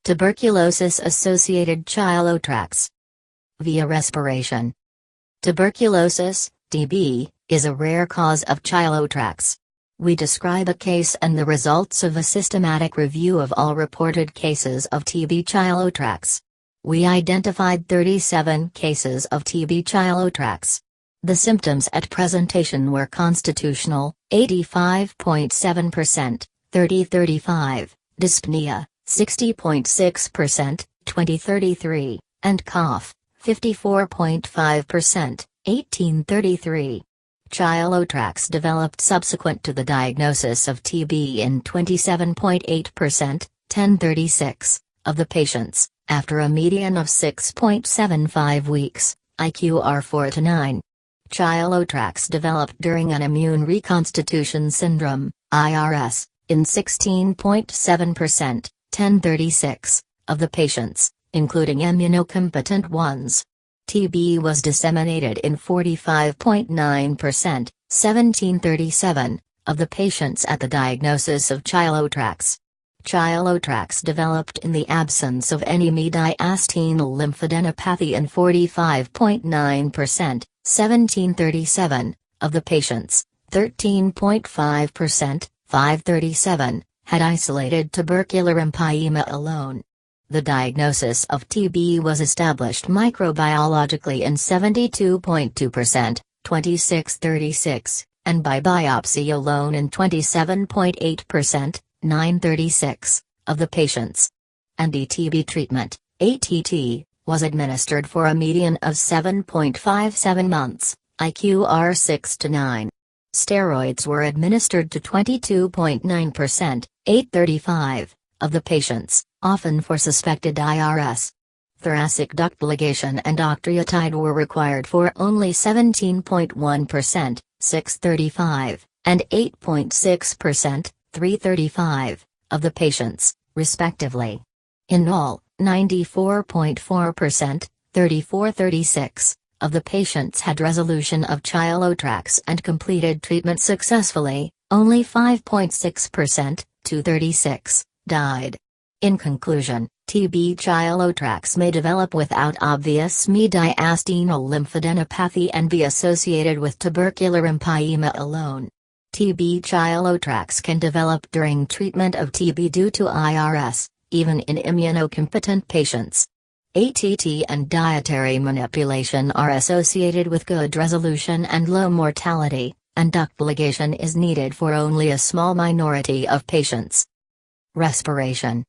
Tuberculosis-Associated Chylothorax. Via respiration. Tuberculosis, TB, is a rare cause of chylothorax. We describe a case and the results of a systematic review of all reported cases of TB-chylothorax. We identified 37 cases of TB-chylothorax. The symptoms at presentation were constitutional, 85.7%, 30-35, dyspnea, 60.6%, 20-33, and cough, 54.5%, 18-33. Chylothorax developed subsequent to the diagnosis of TB in 27.8%, 10-36, of the patients, after a median of 6.75 weeks, IQR 4-9. Chylothorax developed during an immune reconstitution syndrome, IRS, in 16.7%, 10-36, of the patients, including immunocompetent ones. TB was disseminated in 45.9%, 17-37, of the patients at the diagnosis of chylothorax. Chylothorax developed in the absence of any mediastinal lymphadenopathy in 45.9%, 17-37, of the patients, 13.5%, 5-37, had isolated tubercular empyema alone. The diagnosis of TB was established microbiologically in 72.2%, 26-36, and by biopsy alone in 27.8%, 9-36, of the patients. Anti-TB treatment, ATT, was administered for a median of 7.57 months, IQR 6-9. Steroids were administered to 22.9%, 8-35, of the patients, often for suspected IRS. Thoracic duct ligation and octreotide were required for only 17.1%, 6-35, and 8.6%, 3-35, of the patients, respectively. In all, 94.4%, 34-36, of the patients had resolution of chylothorax and completed treatment successfully, only 5.6%, 2-36, died. In conclusion, TB-chylothorax may develop without obvious mediastinal lymphadenopathy and be associated with tubercular empyema alone. TB-chylothorax can develop during treatment of TB due to IRS, even in immunocompetent patients. ATT and dietary manipulation are associated with good resolution and low mortality, and duct ligation is needed for only a small minority of patients. Respiration.